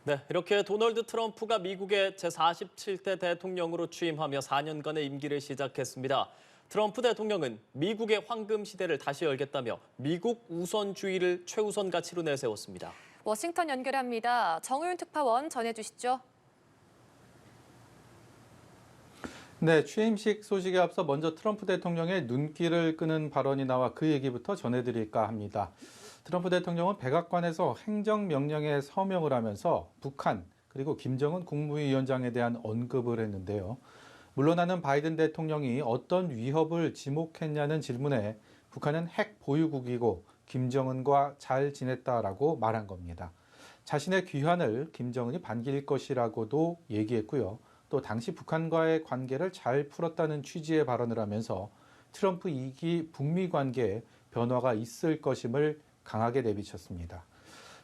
네, 이렇게 도널드 트럼프가 미국의 제47대 대통령으로 취임하며 4년간의 임기를 시작했습니다. 트럼프 대통령은 미국의 황금 시대를 다시 열겠다며 미국 우선주의를 최우선 가치로 내세웠습니다. 워싱턴 연결합니다. 정우윤 특파원 전해주시죠. 네, 취임식 소식에 앞서 먼저 트럼프 대통령의 눈길을 끄는 발언이 나와 그 얘기부터 전해드릴까 합니다. 트럼프 대통령은 백악관에서 행정명령에 서명을 하면서 북한 그리고 김정은 국무위원장에 대한 언급을 했는데요. 물러나는 바이든 대통령이 어떤 위협을 지목했냐는 질문에 북한은 핵 보유국이고 김정은과 잘 지냈다라고 말한 겁니다. 자신의 귀환을 김정은이 반길 것이라고도 얘기했고요. 또 당시 북한과의 관계를 잘 풀었다는 취지의 발언을 하면서 트럼프 2기 북미 관계에 변화가 있을 것임을 강하게 내비쳤습니다.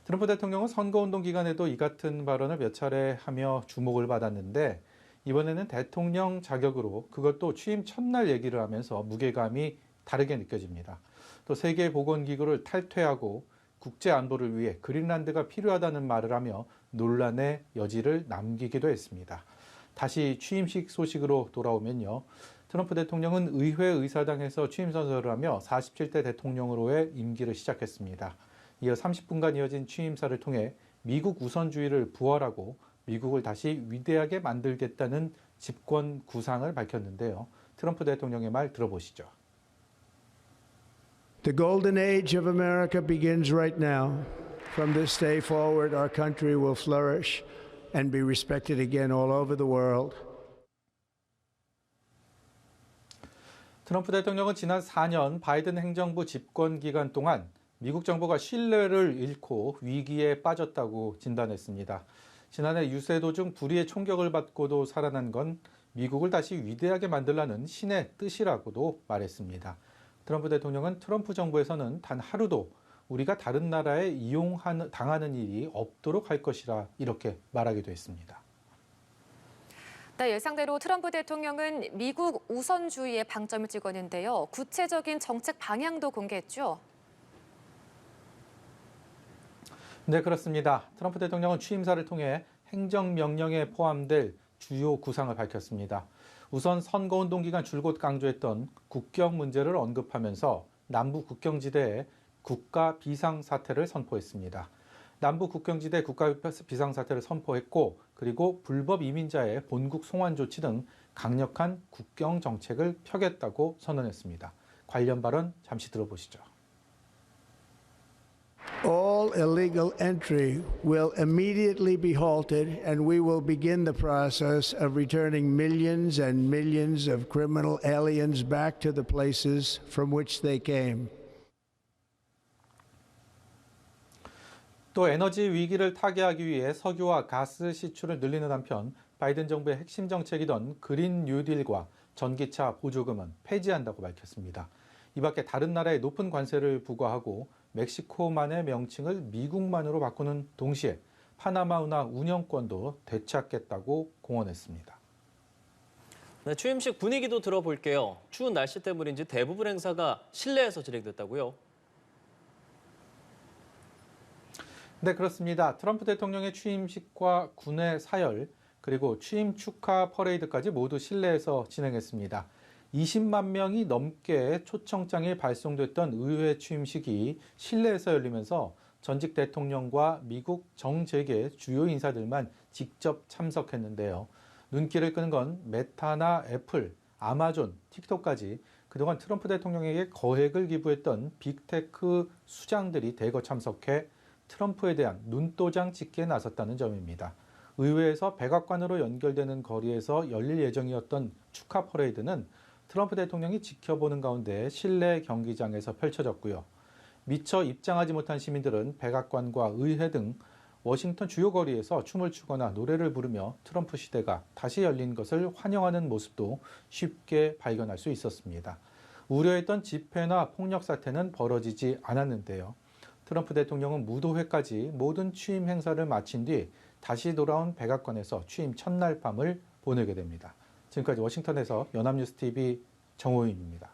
트럼프 대통령은 선거운동 기간에도 이 같은 발언을 몇 차례 하며 주목을 받았는데 이번에는 대통령 자격으로 그것도 취임 첫날 얘기를 하면서 무게감이 다르게 느껴집니다. 또 세계보건기구를 탈퇴하고 국제안보를 위해 그린란드가 필요하다는 말을 하며 논란의 여지를 남기기도 했습니다. 다시 취임식 소식으로 돌아오면요. 트럼프 대통령은 의회 의사당에서 취임 선서를 하며 47대 대통령으로의 임기를 시작했습니다. 이어 30분간 이어진 취임사를 통해 미국 우선주의를 부활하고 미국을 다시 위대하게 만들겠다는 집권 구상을 밝혔는데요. 트럼프 대통령의 말 들어보시죠. The golden age of America begins right now. From this day forward, our country will flourish and be respected again all over the world. 트럼프 대통령은 지난 4년 바이든 행정부 집권 기간 동안 미국 정부가 신뢰를 잃고 위기에 빠졌다고 진단했습니다. 지난해 유세도 중 불의의 총격을 받고도 살아난 건 미국을 다시 위대하게 만들라는 신의 뜻이라고도 말했습니다. 트럼프 대통령은 트럼프 정부에서는 단 하루도 우리가 다른 나라에 이용당하는 일이 없도록 할 것이라 이렇게 말하기도 했습니다. 네, 예상대로 트럼프 대통령은 미국 우선주의에 방점을 찍었는데요. 구체적인 정책 방향도 공개했죠. 네, 그렇습니다. 트럼프 대통령은 취임사를 통해 행정명령에 포함될 주요 구상을 밝혔습니다. 우선 선거운동 기간 줄곧 강조했던 국경 문제를 언급하면서 남부 국경지대에 국가 비상사태를 선포했습니다. 남부 국경지대 국가 비상사태를 선포했고 그리고 불법 이민자의 본국 송환 조치 등 강력한 국경 정책을 펴겠다고 선언했습니다. 관련 발언 잠시 들어보시죠. All illegal entry will immediately be halted, and we will begin the process of returning millions and millions of criminal aliens back to the places from which they came. 또 에너지 위기를 타개하기 위해 석유와 가스 시출을 늘리는 한편 바이든 정부의 핵심 정책이던 그린 뉴딜과 전기차 보조금은 폐지한다고 밝혔습니다. 이 밖에 다른 나라에 높은 관세를 부과하고 멕시코만의 명칭을 미국만으로 바꾸는 동시에 파나마 운하 운영권도 되찾겠다고 공언했습니다. 네, 취임식 분위기도 들어볼게요. 추운 날씨 때문인지 대부분 행사가 실내에서 진행됐다고요? 네, 그렇습니다. 트럼프 대통령의 취임식과 군의 사열, 그리고 취임 축하 퍼레이드까지 모두 실내에서 진행했습니다. 20만 명이 넘게 초청장이 발송됐던 의회 취임식이 실내에서 열리면서 전직 대통령과 미국 정재계 주요 인사들만 직접 참석했는데요. 눈길을 끄는 건 메타나 애플, 아마존, 틱톡까지 그동안 트럼프 대통령에게 거액을 기부했던 빅테크 수장들이 대거 참석해 트럼프에 대한 눈도장 찍기에 나섰다는 점입니다. 의회에서 백악관으로 연결되는 거리에서 열릴 예정이었던 축하 퍼레이드는 트럼프 대통령이 지켜보는 가운데 실내 경기장에서 펼쳐졌고요. 미처 입장하지 못한 시민들은 백악관과 의회 등 워싱턴 주요 거리에서 춤을 추거나 노래를 부르며 트럼프 시대가 다시 열린 것을 환영하는 모습도 쉽게 발견할 수 있었습니다. 우려했던 집회나 폭력 사태는 벌어지지 않았는데요. 트럼프 대통령은 무도회까지 모든 취임 행사를 마친 뒤 다시 돌아온 백악관에서 취임 첫날 밤을 보내게 됩니다. 지금까지 워싱턴에서 연합뉴스TV 정호윤입니다.